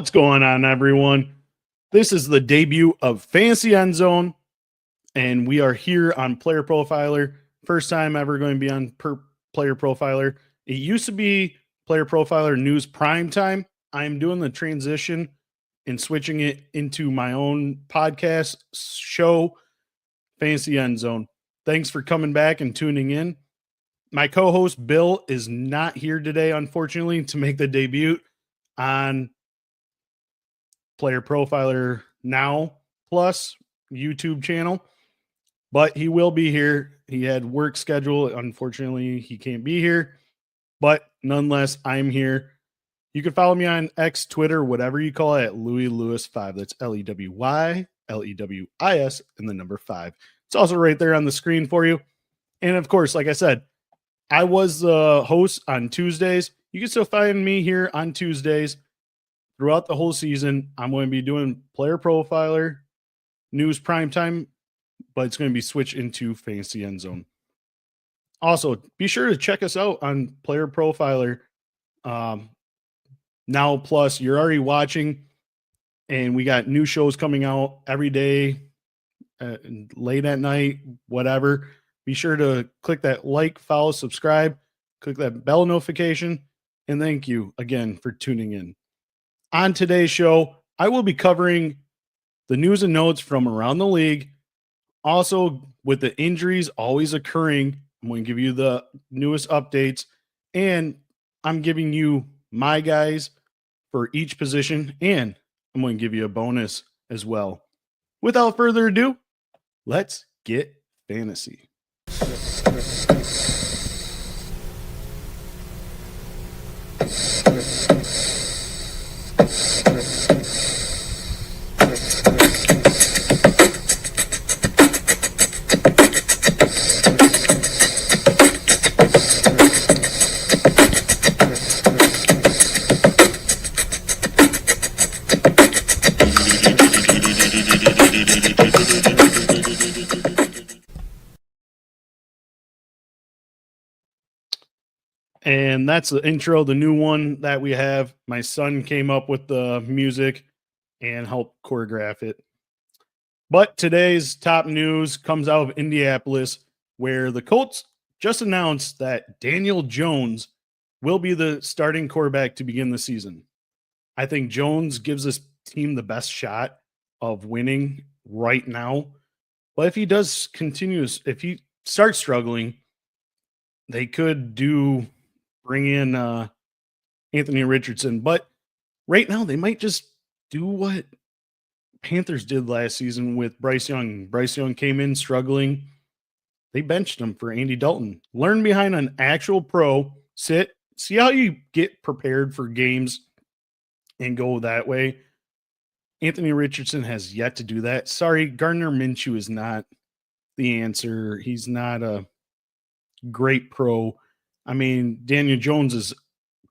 What's going on, everyone? This is the debut of Fantasy Endzone, and we are here on Player Profiler. First time ever going to be on Player Profiler. It used to be Player Profiler News Prime Time. I'm doing the transition and switching it into my own podcast show, Fantasy Endzone. Thanks for coming back and tuning in. My co-host Bill is not here today, unfortunately, to make the debut on Player Profiler Now Plus YouTube channel, but he will be here. He had work schedule. Unfortunately, he can't be here, but nonetheless, I'm here. You can follow me on X, Twitter, whatever you call it, at Louis Lewis 5. That's LEWY, LEWIS, and the number 5. It's also right there on the screen for you. And of course, like I said, I was the host on Tuesdays. You can still find me here on Tuesdays throughout the whole season. I'm going to be doing Player Profiler, News Primetime, but it's going to be switched into Fantasy Endzone. Also, be sure to check us out on Player Profiler Now Plus. You're already watching, and we got new shows coming out every day, late at night, whatever. Be sure to click that like, follow, subscribe, click that bell notification, and thank you again for tuning in. On today's show, I will be covering the news and notes from around the league. Also, with the injuries always occurring, I'm going to give you the newest updates, and I'm giving you my guys for each position, and I'm going to give you a bonus as well. Without further ado, let's get fantasy. And that's the intro, the new one that we have. My son came up with the music and helped choreograph it. But today's top news comes out of Indianapolis, where the Colts just announced that Daniel Jones will be the starting quarterback to begin the season. I think Jones gives this team the best shot of winning right now. But if he does continue, if he starts struggling, they could bring in Anthony Richardson. But right now, they might just do what Panthers did last season with Bryce Young. Bryce Young came in struggling. They benched him for Andy Dalton. Learn behind an actual pro, sit, see how you get prepared for games and go that way. Anthony Richardson has yet to do that. Sorry, Gardner Minshew is not the answer. He's not a great pro. I mean, Daniel Jones is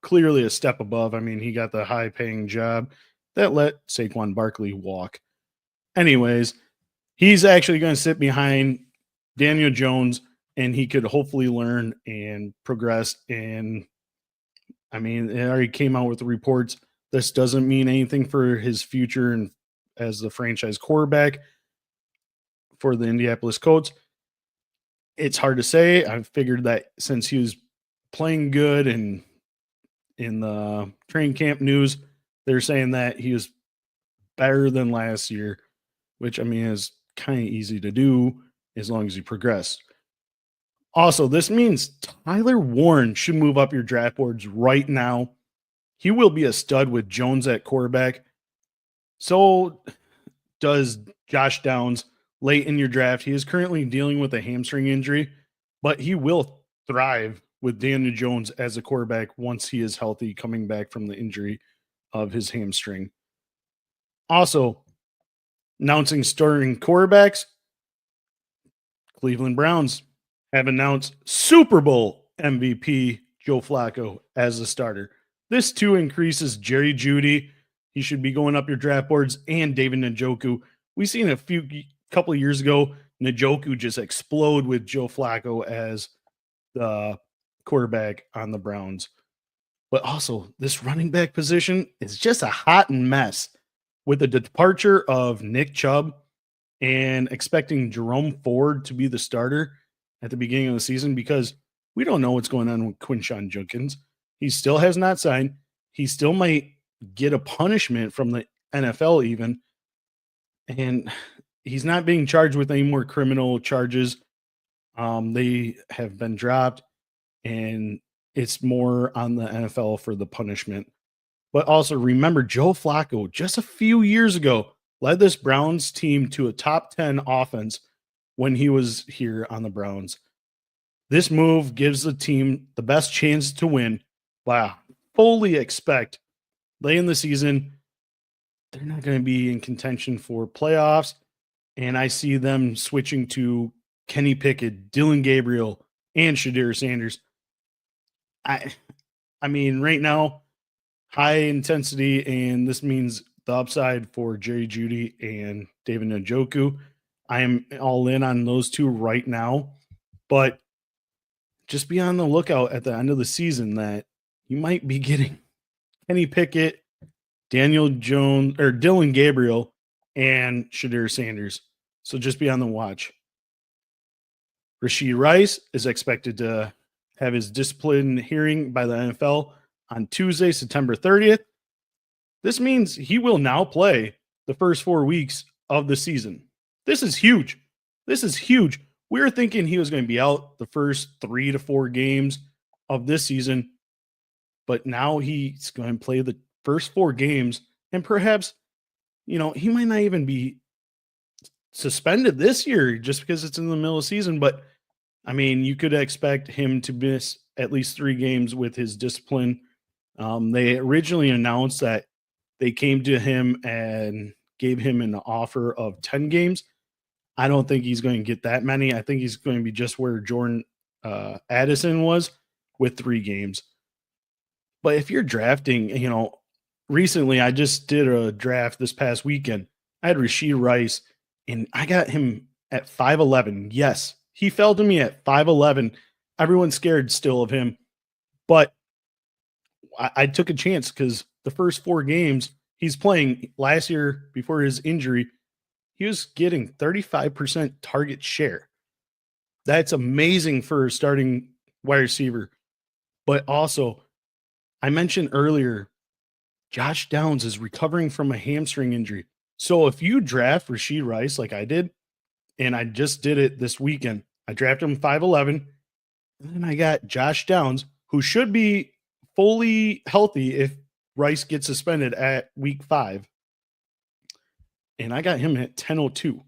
clearly a step above. I mean, he got the high-paying job that let Saquon Barkley walk. Anyways, he's actually going to sit behind Daniel Jones, and he could hopefully learn and progress. And, I mean, it already came out with the reports. This doesn't mean anything for his future and as the franchise quarterback for the Indianapolis Colts. It's hard to say. I figured that since he was playing good and in the training camp news, they're saying that he was better than last year, which, I mean, is kind of easy to do as long as you progress. Also, this means Tyler Warren should move up your draft boards right now. He will be a stud with Jones at quarterback. So does Josh Downs late in your draft. He is currently dealing with a hamstring injury, but he will thrive with Daniel Jones as a quarterback once he is healthy coming back from the injury of his hamstring. Also, announcing starting quarterbacks, Cleveland Browns have announced Super Bowl MVP Joe Flacco as a starter. This too increases Jerry Jeudy. He should be going up your draft boards, and David Njoku. We've seen a couple of years ago, Njoku just explode with Joe Flacco as the quarterback on the Browns. But also, this running back position is just a hot mess with the departure of Nick Chubb and expecting Jerome Ford to be the starter at the beginning of the season because we don't know what's going on with Quinshon Judkins. He still has not signed. He still might get a punishment from the NFL even. And he's not being charged with any more criminal charges. They have been dropped, and it's more on the NFL for the punishment. But also remember, Joe Flacco just a few years ago led this Browns team to a top 10 offense when he was here on the Browns. This move gives the team the best chance to win. Wow. Fully expect late in the season, they're not going to be in contention for playoffs. And I see them switching to Kenny Pickett, Dylan Gabriel, and Shadir Sanders. I mean, right now, high intensity, and this means the upside for Jerry Jeudy and David Njoku. I am all in on those two right now, but just be on the lookout at the end of the season that you might be getting Kenny Pickett, Daniel Jones, or Dylan Gabriel, and Shadir Sanders. So just be on the watch. Rashee Rice is expected to have his discipline hearing by the NFL on Tuesday, September 30th. This means he will now play the first 4 weeks of the season. This is huge. This is huge. We were thinking he was going to be out the first 3 to 4 games of this season, but now he's going to play the first 4 games, and perhaps, he might not even be suspended this year just because it's in the middle of the season, but I mean, you could expect him to miss at least 3 games with his discipline. They originally announced that they came to him and gave him an offer of 10 games. I don't think he's going to get that many. I think he's going to be just where Jordan Addison was with 3 games. But if you're drafting, recently I just did a draft this past weekend. I had Rashee Rice, and I got him at 5'11". Yes, he fell to me at 5'11". Everyone's scared still of him. But I took a chance because the first 4 games he's playing last year before his injury, he was getting 35% target share. That's amazing for a starting wide receiver. But also, I mentioned earlier, Josh Downs is recovering from a hamstring injury. So if you draft Rashee Rice like I did, and I just did it this weekend, I drafted him 5'11", and then I got Josh Downs, who should be fully healthy if Rice gets suspended at week 5. And I got him at 10.02.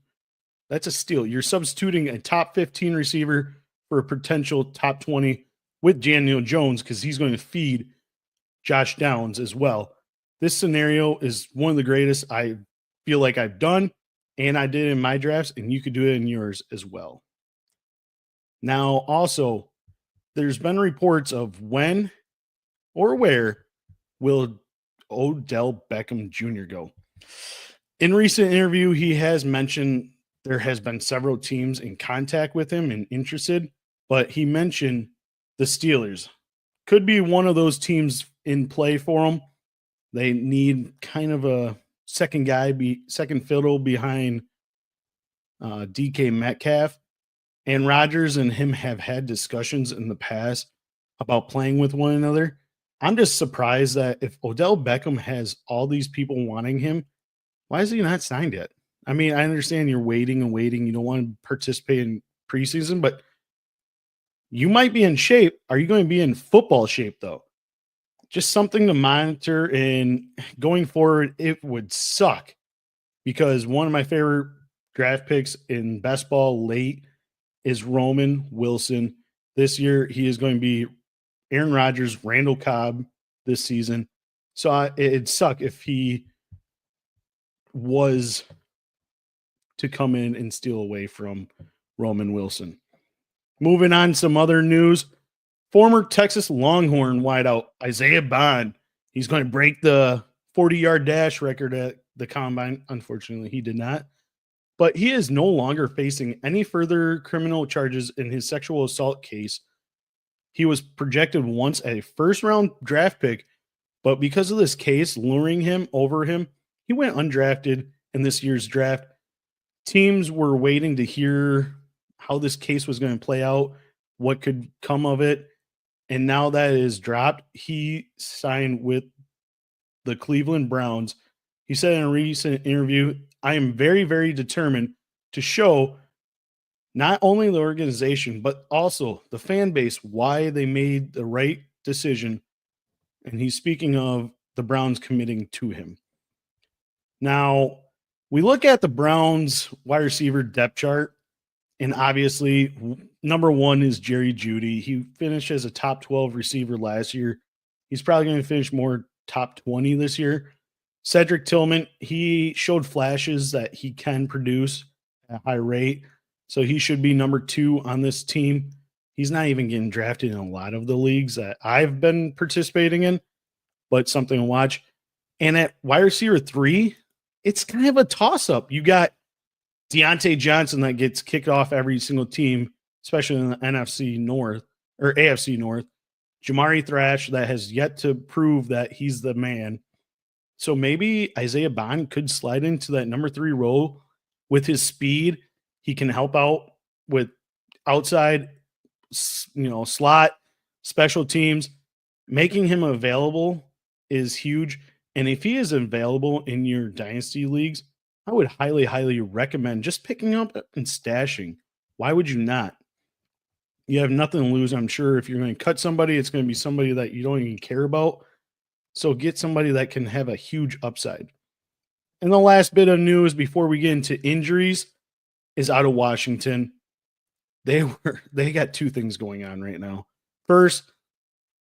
That's a steal. You're substituting a top 15 receiver for a potential top 20 with Daniel Jones because he's going to feed Josh Downs as well. This scenario is one of the greatest I feel like I've done, and I did in my drafts, and you could do it in yours as well. Now, also, there's been reports of when or where will Odell Beckham Jr. go. In recent interview, he has mentioned there has been several teams in contact with him and interested, but he mentioned the Steelers could be one of those teams in play for him. They need kind of a second fiddle behind DK Metcalf. And Rodgers and him have had discussions in the past about playing with one another. I'm just surprised that if Odell Beckham has all these people wanting him, why is he not signed yet? I mean, I understand you're waiting and waiting. You don't want to participate in preseason, but you might be in shape. Are you going to be in football shape, though? Just something to monitor, and going forward, it would suck because one of my favorite draft picks in best ball late is Roman Wilson. This year, he is going to be Aaron Rodgers, Randall Cobb this season. So it'd suck if he was to come in and steal away from Roman Wilson. Moving on, some other news. Former Texas Longhorn wideout Isaiah Bond. He's going to break the 40-yard dash record at the Combine. Unfortunately, he did not. But he is no longer facing any further criminal charges in his sexual assault case. He was projected once a first-round draft pick, but because of this case luring him over him, he went undrafted in this year's draft. Teams were waiting to hear how this case was going to play out, what could come of it. And now that it is dropped, he signed with the Cleveland Browns. He said in a recent interview, I am very, very determined to show not only the organization, but also the fan base why they made the right decision. And he's speaking of the Browns committing to him. Now, we look at the Browns wide receiver depth chart, and obviously, number one is Jerry Jeudy. He finished as a top 12 receiver last year. He's probably going to finish more top 20 this year. Cedric Tillman, he showed flashes that he can produce at a high rate, so he should be number two on this team. He's not even getting drafted in a lot of the leagues that I've been participating in, but something to watch. And at wide receiver 3, it's kind of a toss-up. You got Deontay Johnson that gets kicked off every single team, especially in the NFC North or AFC North. Jamari Thrash that has yet to prove that he's the man. So maybe Isaiah Bond could slide into that number 3 role with his speed. He can help out with outside, slot, special teams. Making him available is huge. And if he is available in your dynasty leagues, I would highly, highly recommend just picking up and stashing. Why would you not? You have nothing to lose, I'm sure. If you're going to cut somebody, it's going to be somebody that you don't even care about. So get somebody that can have a huge upside. And the last bit of news before we get into injuries is out of Washington. They got two things going on right now. First,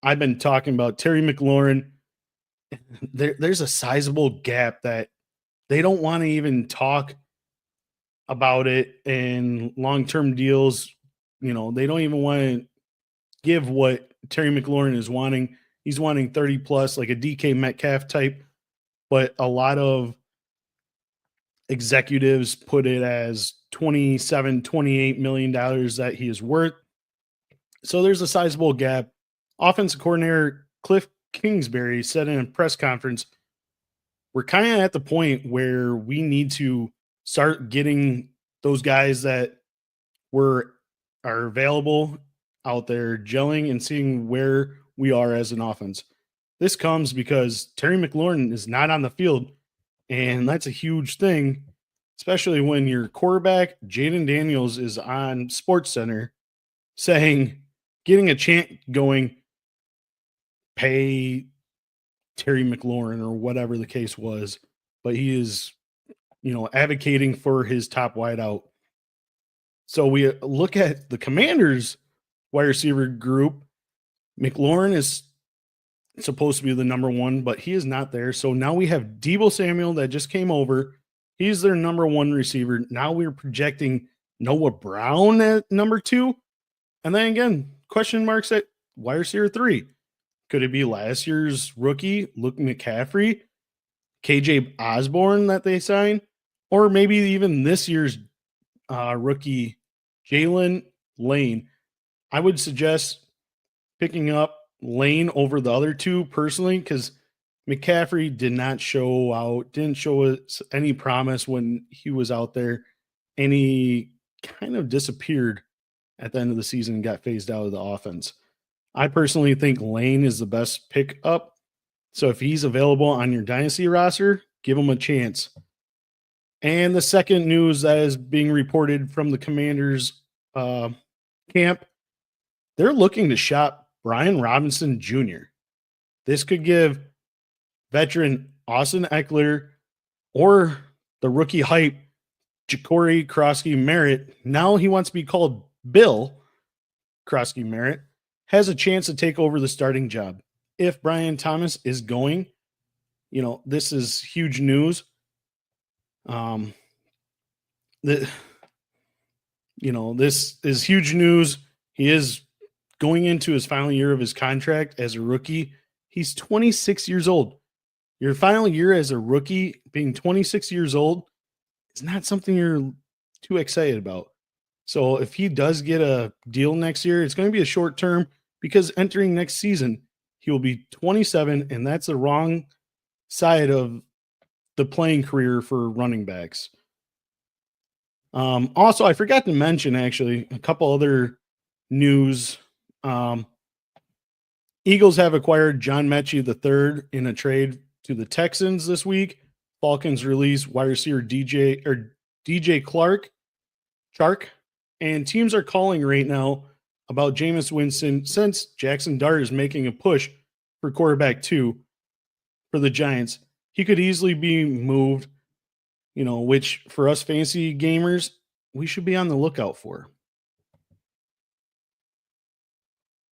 I've been talking about Terry McLaurin. There's a sizable gap that they don't want to even talk about it in long-term deals. They don't even want to give what Terry McLaurin is wanting. He's wanting 30 plus, like a DK Metcalf type, but a lot of executives put it as $28 million that he is worth. So there's a sizable gap. Offensive coordinator Cliff Kingsbury said in a press conference, we're kind of at the point where we need to start getting those guys that are available out there gelling and seeing where we are as an offense. This comes because Terry McLaurin is not on the field, and that's a huge thing, especially when your quarterback, Jaden Daniels, is on SportsCenter saying, getting a chant going, pay Terry McLaurin or whatever the case was, but he is, advocating for his top wideout. So we look at the Commanders wide receiver group. McLaurin is supposed to be the number one, but he is not there. So now we have Deebo Samuel that just came over. He's their number one receiver. Now we're projecting Noah Brown at number 2. And then again, question marks at wide receiver 3. Could it be last year's rookie, Luke McCaffrey, KJ Osborne that they signed? Or maybe even this year's rookie, Jalen Lane? I would suggest picking up Lane over the other two personally, because McCaffrey didn't show us any promise when he was out there, and he kind of disappeared at the end of the season and got phased out of the offense. I personally think Lane is the best pickup. So if he's available on your dynasty roster, give him a chance. And the second news that is being reported from the Commanders camp, they're looking to shop Brian Robinson Jr. This could give veteran Austin Eckler or the rookie hype Ja'Cory Krosky-Merritt, now he wants to be called Bill Krosky-Merritt, has a chance to take over the starting job. If Brian Thomas is going, this is huge news. This is huge news. He is going into his final year of his contract as a rookie. He's 26 years old. Your final year as a rookie, being 26 years old, is not something you're too excited about. So if he does get a deal next year, it's going to be a short term. because entering next season, he will be 27, and that's the wrong side of the playing career for running backs. Also, I forgot to mention actually a couple other news. Eagles have acquired John Mechie III in a trade to the Texans this week. Falcons release wide receiver DJ Chark, and teams are calling right now about Jameis Winston since Jackson Dart is making a push for quarterback 2 for the Giants. He could easily be moved, which for us fantasy gamers, we should be on the lookout for.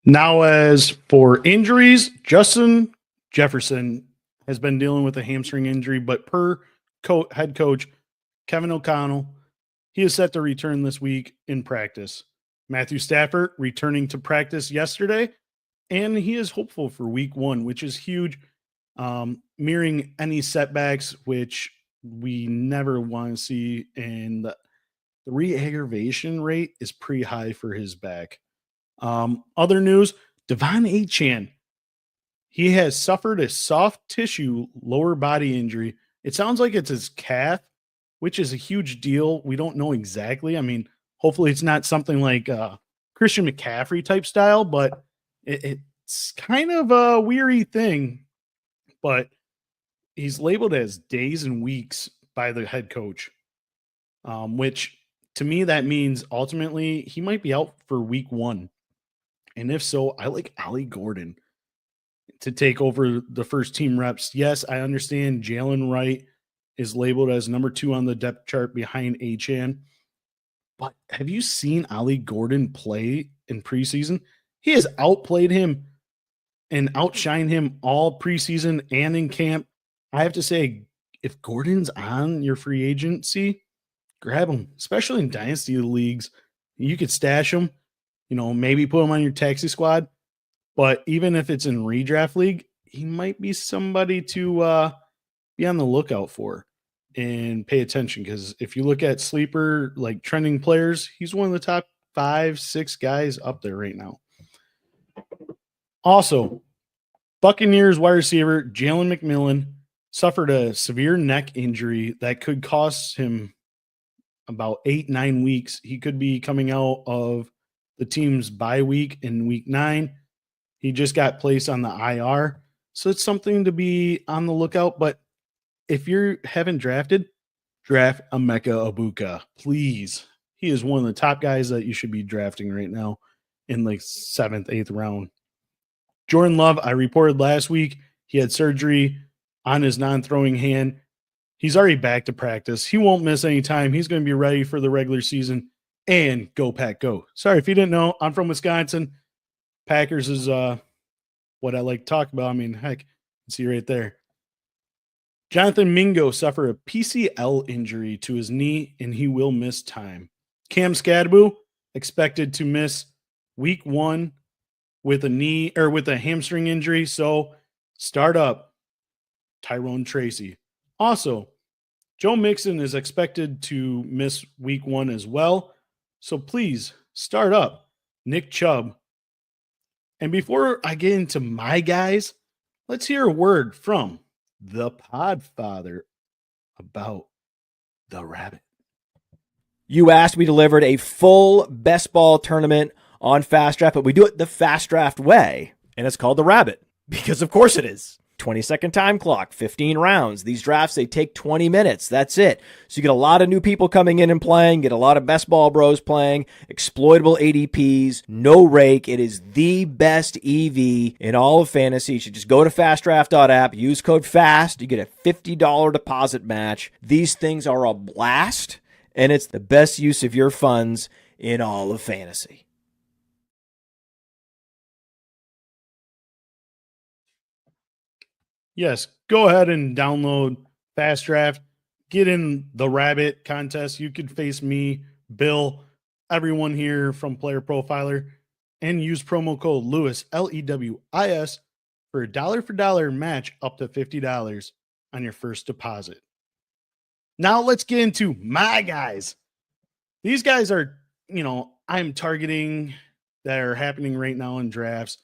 Now, as for injuries, Justin Jefferson has been dealing with a hamstring injury, but per head coach Kevin O'Connell, he is set to return this week in practice. Matthew Stafford returning to practice yesterday, and he is hopeful for week 1, which is huge, mirroring any setbacks, which we never want to see. And the re-aggravation rate is pretty high for his back. Other news, Devon Achane. He has suffered a soft tissue lower body injury. It sounds like it's his calf, which is a huge deal. We don't know exactly. I mean, hopefully it's not something like Christian McCaffrey type style, but it's kind of a weary thing. But he's labeled as days and weeks by the head coach, which to me, that means ultimately he might be out for week 1. And if so, I like Ollie Gordon to take over the first team reps. Yes, I understand Jalen Wright is labeled as number 2 on the depth chart behind Achane. But have you seen Ollie Gordon play in preseason? He has outplayed him and outshined him all preseason and in camp. I have to say, if Gordon's on your free agency, grab him, especially in dynasty leagues. You could stash him, maybe put him on your taxi squad. But even if it's in redraft league, he might be somebody to be on the lookout for and pay attention. Because if you look at sleeper, like trending players, he's one of the top 5-6 guys up there right now. Also, Buccaneers wide receiver Jalen McMillan suffered a severe neck injury that could cost him about 8-9 weeks. He could be coming out of the team's bye week in week 9. He just got placed on the IR. So it's something to be on the lookout. But if you haven't drafted, draft Emeka Egbuka, please. He is one of the top guys that you should be drafting right now in like 7th, 8th round. Jordan Love, I reported last week, he had surgery on his non-throwing hand. He's already back to practice. He won't miss any time. He's going to be ready for the regular season. And go Pack go. Sorry, if you didn't know, I'm from Wisconsin. Packers is what I like to talk about. I mean, heck, see right there. Jonathan Mingo suffered a PCL injury to his knee, and he will miss time. Cam Skadbu expected to miss week 1 with a hamstring injury. So start up Tyrone Tracy. Also, Joe Mixon is expected to miss week 1 as well. So please start up Nick Chubb. And before I get into my guys, let's hear a word from the Podfather about the rabbit. You asked, we delivered a full best ball tournament on Fast Draft, but we do it the Fast Draft way, and it's called the Rabbit, because of course it is. 20-second time clock, 15 rounds. These drafts, they take 20 minutes. That's it. So you get a lot of new people coming in and playing, get a lot of best ball bros playing, exploitable ADPs, no rake. It is the best EV in all of fantasy. You should just go to fastdraft.app, use code FAST. You get a $50 deposit match. These things are a blast, and it's the best use of your funds in all of fantasy. Yes, go ahead and download Fast Draft. Get in the rabbit contest. You could face me, Bill, everyone here from Player Profiler, and use promo code Lewis, Lewis, for a $1 match up to $50 on your first deposit. Now let's get into my guys. These guys are, I'm targeting that are happening right now in drafts.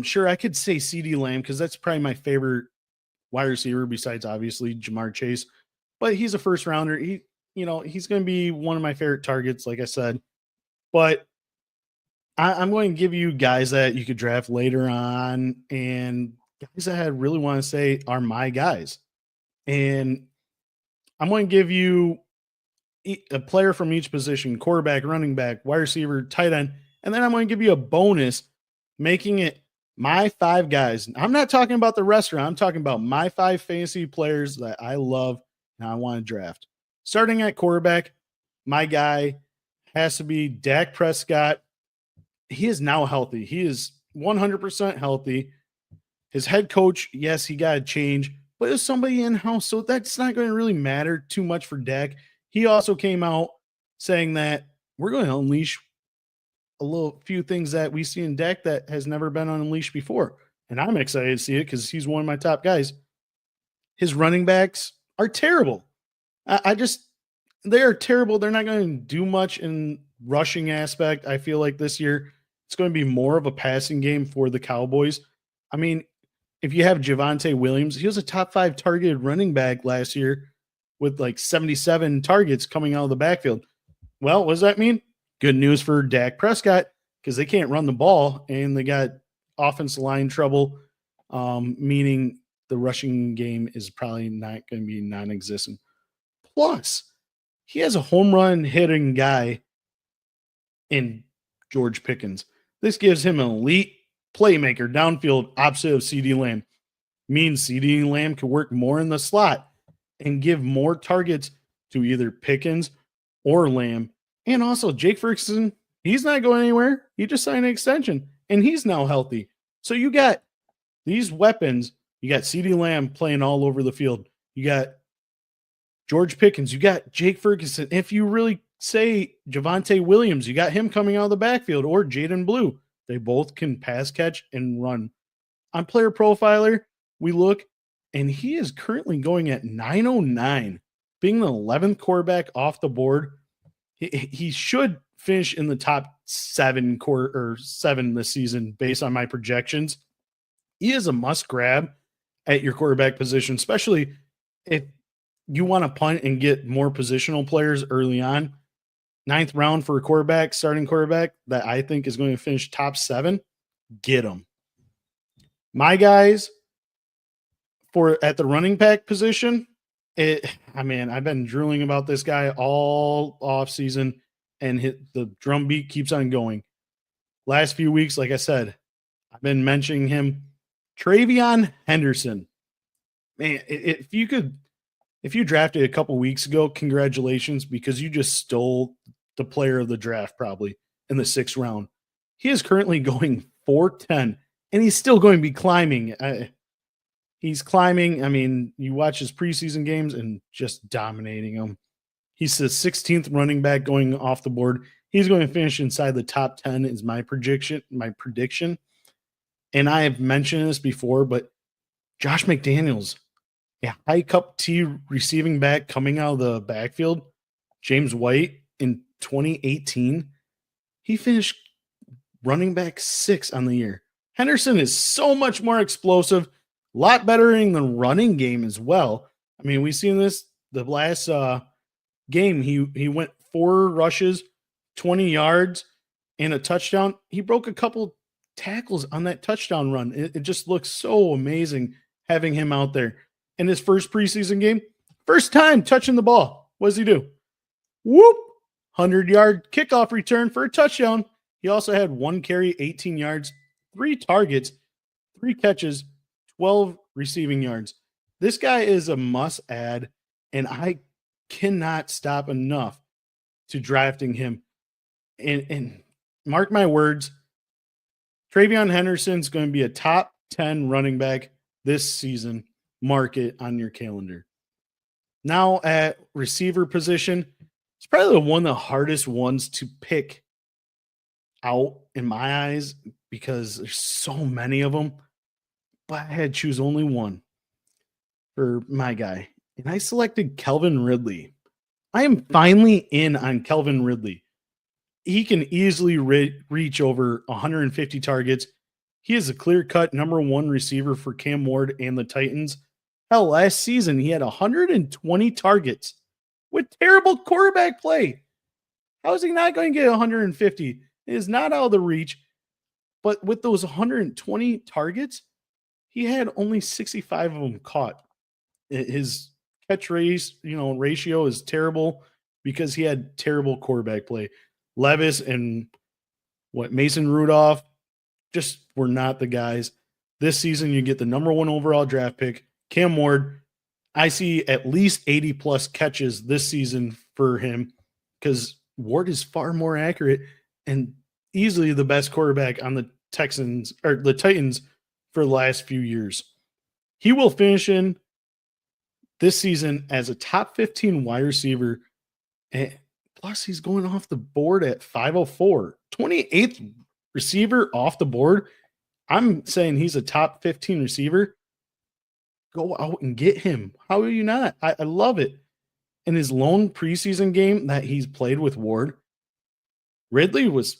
Sure, I could say CD Lamb because that's probably my favorite wide receiver besides obviously Jamar Chase, but he's a first rounder. He's going to be one of my favorite targets, like I said. But I'm going to give you guys that you could draft later on and guys that I really want to say are my guys. And I'm going to give you a player from each position: quarterback, running back, wide receiver, tight end. And then I'm going to give you a bonus, making it my 5 guys. I'm not talking about the restaurant. I'm talking about my 5 fantasy players that I love and I want to draft. Starting at quarterback, my guy has to be Dak Prescott. He is now healthy. He is 100% healthy. His head coach, yes, he got to change, but it's somebody in-house, so that's not going to really matter too much for Dak. He also came out saying that we're going to unleash few things that we see in Dak that has never been unleashed before. And I'm excited to see it because he's one of my top guys. His running backs are terrible. They are terrible. They're not going to do much in rushing aspect. I feel like this year it's going to be more of a passing game for the Cowboys. I mean, if you have Javonte Williams, he was a top 5 targeted running back last year with like 77 targets coming out of the backfield. Well, what does that mean? Good news for Dak Prescott because they can't run the ball and they got offensive line trouble, meaning the rushing game is probably not going to be non-existent. Plus, he has a home run hitting guy in George Pickens. This gives him an elite playmaker downfield opposite of CD Lamb. Means CD Lamb can work more in the slot and give more targets to either Pickens or Lamb. And also, Jake Ferguson, he's not going anywhere. He just signed an extension, and he's now healthy. So you got these weapons. You got CeeDee Lamb playing all over the field. You got George Pickens. You got Jake Ferguson. If you really say Javonte Williams, you got him coming out of the backfield, or Jaden Blue. They both can pass, catch, and run. On Player Profiler, we look, and he is currently going at 909, being the 11th quarterback off the board. He should finish in the top 7 this season based on my projections. He is a must grab at your quarterback position, especially if you want to punt and get more positional players early on. 9th round for a quarterback, starting quarterback that I think is going to finish top 7. Get him. My guys at the running back position, I've been drooling about this guy all off season, and the drumbeat keeps on going. Last few weeks, like I said, I've been mentioning him. TreVeyon Henderson. Man, if you drafted a couple weeks ago, congratulations, because you just stole the player of the draft probably in the 6th round. He is currently going 410, and he's still going to be climbing. He's climbing. I mean, you watch his preseason games and just dominating them. He's the 16th running back going off the board. He's going to finish inside the top 10 is my prediction. And I have mentioned this before, but Josh McDaniels, a high cup T receiving back coming out of the backfield, James White in 2018, he finished running back 6 on the year. Henderson is so much more explosive, a lot better in the running game as well. I mean, we've seen this the last game. He went 4 rushes, 20 yards, and a touchdown. He broke a couple tackles on that touchdown run. It just looks so amazing having him out there. In his first preseason game, first time touching the ball. What does he do? Whoop! 100-yard kickoff return for a touchdown. He also had 1 carry, 18 yards, 3 targets, 3 catches, 12 receiving yards. This guy is a must-add, and I cannot stop enough to drafting him. And mark my words, TreVeyon Henderson is going to be a top 10 running back this season. Mark it on your calendar. Now at receiver position, it's probably one of the hardest ones to pick out in my eyes because there's so many of them. But I had to choose only one for my guy. And I selected Calvin Ridley. I am finally in on Calvin Ridley. he can easily reach over 150 targets. He is a clear-cut number one receiver for Cam Ward and the Titans. Hell, last season he had 120 targets with terrible quarterback play. How is he not going to get 150? It is not out of the reach. But with those 120 targets, he had only 65 of them caught. His catch ratio is terrible because he had terrible quarterback play. Levis and Mason Rudolph just were not the guys. This season, you get the number one overall draft pick, Cam Ward. I see at least 80 plus catches this season for him because Ward is far more accurate and easily the best quarterback on the Titans for the last few years. He will finish in this season as a top 15 wide receiver. And plus, he's going off the board at 504. 28th receiver off the board. I'm saying he's a top 15 receiver. Go out and get him. How are you not? I love it. In his lone preseason game that he's played with Ward, Ridley was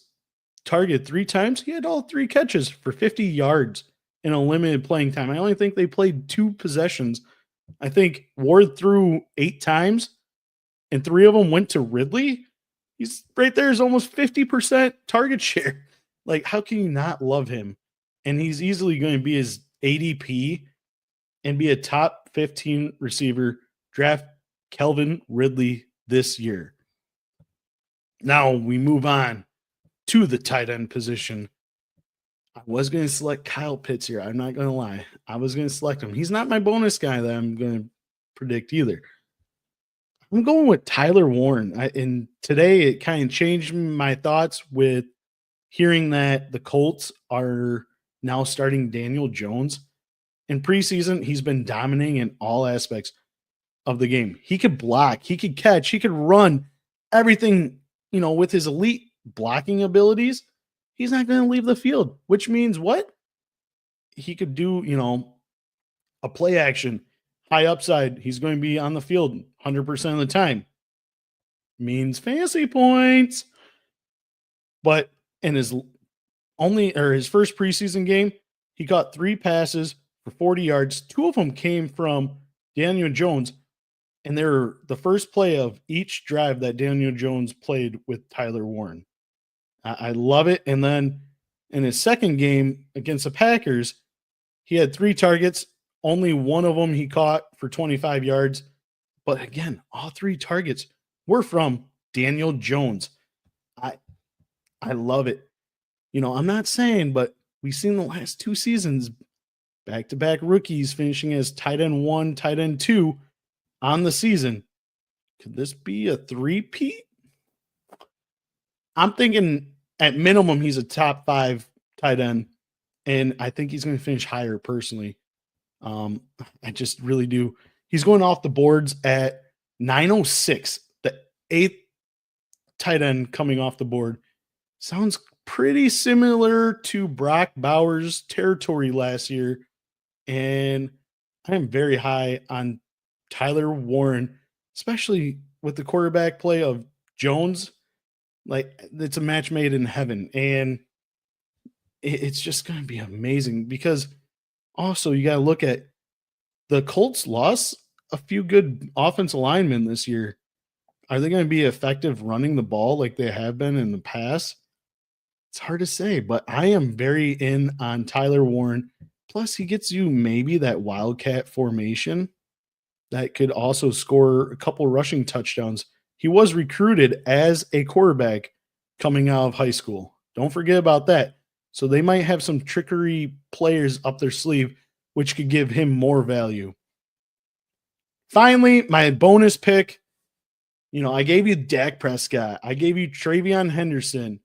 targeted 3 times. He had all 3 catches for 50 yards in a limited playing time. I only think they played 2 possessions. I think Ward threw 8 times and 3 of them went to Ridley. He's right there is almost 50% target share. Like, how can you not love him? And he's easily going to be his ADP and be a top 15 receiver. Draft Calvin Ridley this year. Now we move on to the tight end position. I was going to select Kyle Pitts here. I'm not going to lie. I was going to select him. He's not my bonus guy that I'm going to predict either. I'm going with Tyler Warren. And today it kind of changed my thoughts with hearing that the Colts are now starting Daniel Jones. In preseason, he's been dominating in all aspects of the game. He could block, he could catch, he could run, everything, with his elite blocking abilities. He's not going to leave the field, which means what? He could do, a play action, high upside. He's going to be on the field 100% of the time. Means fantasy points. But in his first preseason game, he caught 3 passes for 40 yards. 2 of them came from Daniel Jones, and they're the first play of each drive that Daniel Jones played with Tyler Warren. I love it. And then in his second game against the Packers, he had 3 targets. Only 1 of them he caught for 25 yards. But again, all 3 targets were from Daniel Jones. I love it. I'm not saying, but we've seen the last 2 seasons, back-to-back rookies finishing as tight end 1, tight end 2 on the season. Could this be a 3-peat? I'm thinking at minimum he's a top 5 tight end, and I think he's going to finish higher personally. I just really do. He's going off the boards at 906, the 8th tight end coming off the board. Sounds pretty similar to Brock Bowers' territory last year, and I am very high on Tyler Warren, especially with the quarterback play of Jones. Like, it's a match made in heaven, and it's just going to be amazing because also you got to look at the Colts lost a few good offensive linemen this year. Are they going to be effective running the ball like they have been in the past? It's hard to say, but I am very in on Tyler Warren. Plus, he gets you maybe that wildcat formation that could also score a couple rushing touchdowns. He was recruited as a quarterback coming out of high school. Don't forget about that. So they might have some trickery players up their sleeve, which could give him more value. Finally, my bonus pick. I gave you Dak Prescott. I gave you TreVeyon Henderson.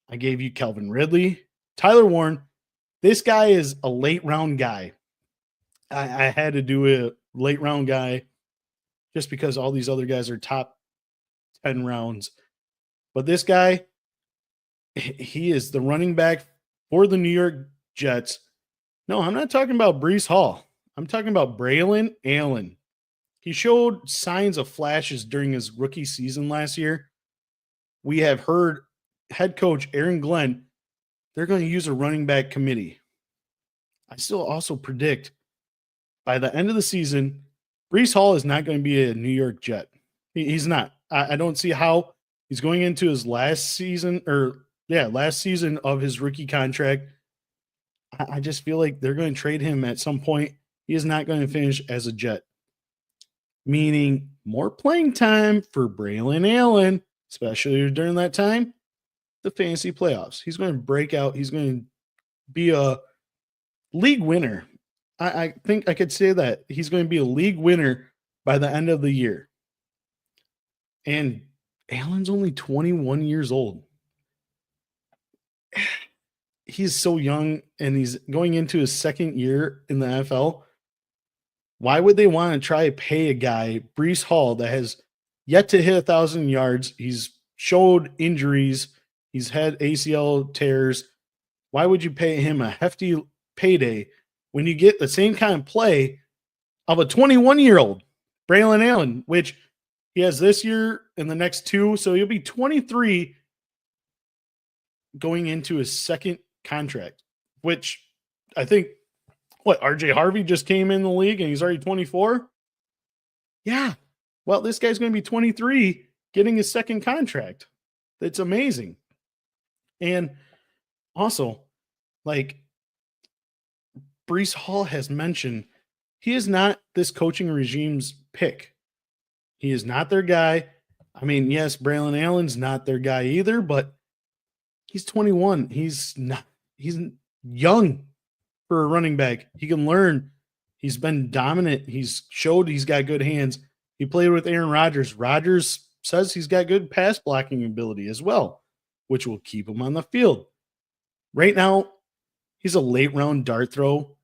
I gave you Calvin Ridley. Tyler Warren. This guy is a late round guy. I had to do a late round guy just because all these other guys are top 10 rounds. But this guy, he is the running back for the New York Jets. No, I'm not talking about Breece Hall. I'm talking about Braelon Allen. He showed signs of flashes during his rookie season last year. We have heard head coach Aaron Glenn, they're going to use a running back committee. I still also predict by the end of the season, Breece Hall is not going to be a New York Jet. He's not. I don't see how. He's going into his last season of his rookie contract. I just feel like they're going to trade him at some point. He is not going to finish as a Jet, meaning more playing time for Braelon Allen, especially during that time, the fantasy playoffs. He's going to break out. He's going to be a league winner. I think I could say that. He's going to be a league winner by the end of the year. And Allen's only 21 years old. He's so young, and he's going into his second year in the NFL. Why would they want to try to pay a guy, Breece Hall, that has yet to hit 1,000 yards? He's showed injuries. He's had ACL tears. Why would you pay him a hefty payday when you get the same kind of play of a 21-year-old, Braelon Allen, which he has this year and the next two, so he'll be 23 going into his second contract, which I think, RJ Harvey just came in the league and he's already 24? Yeah. Well, this guy's going to be 23 getting his second contract. That's amazing. And also, Breece Hall has mentioned, he is not this coaching regime's pick. He is not their guy. I mean, yes, Braelon Allen's not their guy either, but he's 21. He's young for a running back. He can learn. He's been dominant. He's showed he's got good hands. He played with Aaron Rodgers. Rodgers says he's got good pass blocking ability as well, which will keep him on the field. Right now, he's a late round dart throw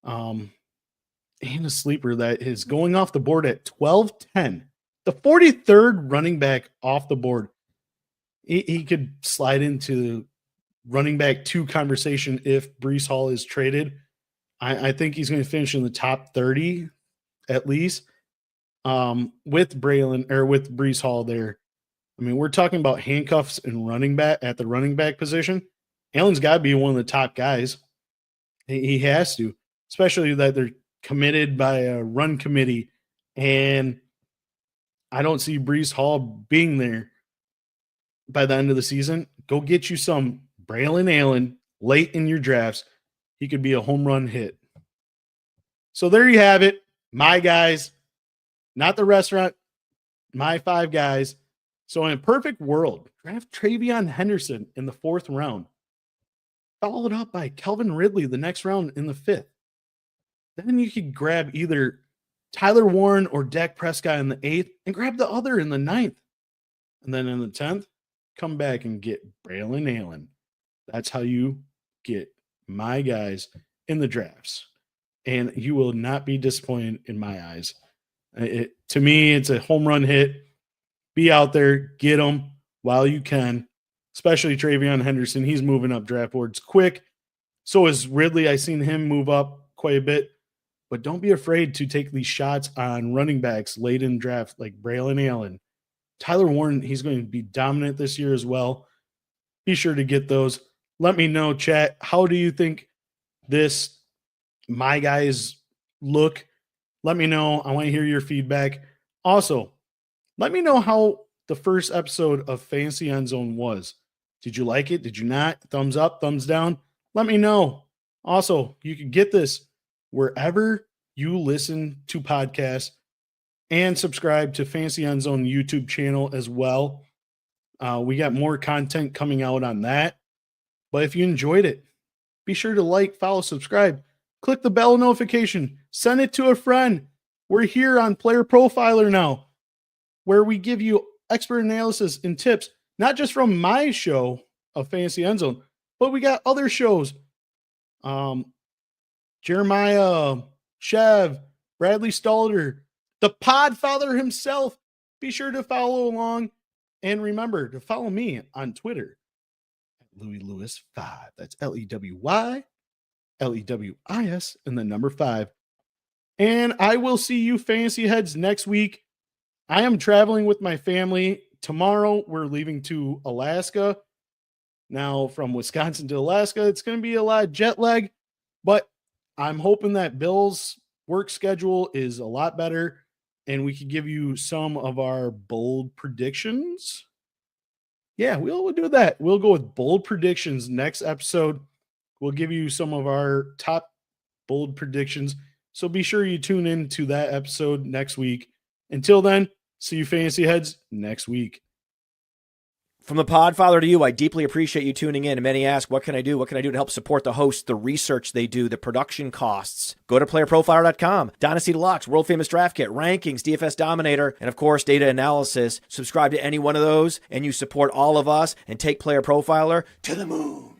and a sleeper that is going off the board at 12-10. The 43rd running back off the board. He could slide into running back 2 conversation if Breece Hall is traded. I think he's going to finish in the top 30 at least with Breece Hall there. I mean, we're talking about handcuffs and running back at the running back position. Allen's got to be one of the top guys. He has to, especially that they're committed by a run committee. And I don't see Breece Hall being there by the end of the season. Go get you some Braelon Allen late in your drafts. He could be a home run hit. So there you have it. My guys, not the restaurant, my 5 guys. So in a perfect world, draft TreVeyon Henderson in the 4th round, followed up by Calvin Ridley the next round in the 5th. Then you could grab either Tyler Warren or Dak Prescott in the 8th and grab the other in the 9th. And then in the 10th, come back and get Braelon Allen. That's how you get my guys in the drafts. And you will not be disappointed in my eyes. To me, it's a home run hit. Be out there, get them while you can, especially TreVeyon Henderson. He's moving up draft boards quick. So is Ridley. I've seen him move up quite a bit. But don't be afraid to take these shots on running backs late in draft like Braelon Allen. Tyler Warren, he's going to be dominant this year as well. Be sure to get those. Let me know, chat. How do you think my guys look? Let me know. I want to hear your feedback. Also, let me know how the first episode of Fantasy Endzone was. Did you like it? Did you not? Thumbs up, thumbs down? Let me know. Also, you can get this wherever you listen to podcasts and subscribe to Fantasy Endzone YouTube channel as well. We got more content coming out on that. But if you enjoyed it, be sure to like, follow, subscribe. Click the bell notification. Send it to a friend. We're here on Player Profiler now, where we give you expert analysis and tips, not just from my show of Fantasy Endzone, but we got other shows. Jeremiah, Chev, Bradley Stalder, the Podfather himself. Be sure to follow along. And remember to follow me on Twitter at Louis Lewis 5. That's LEWY, LEWIS, and the number 5. And I will see you fantasy heads next week. I am traveling with my family. Tomorrow, we're leaving to Alaska. Now, from Wisconsin to Alaska, it's going to be a lot of jet lag, but I'm hoping that Bill's work schedule is a lot better and we could give you some of our bold predictions. Yeah, we'll do that. We'll go with bold predictions next episode. We'll give you some of our top bold predictions. So be sure you tune in to that episode next week. Until then, see you fantasy heads next week. From the Podfather to you, I deeply appreciate you tuning in. And many ask, what can I do? What can I do to help support the hosts, the research they do, the production costs? Go to PlayerProfiler.com, Dynasty Deluxe, World Famous Draft Kit, Rankings, DFS Dominator, and of course, Data Analysis. Subscribe to any one of those, and you support all of us and take Player Profiler to the moon.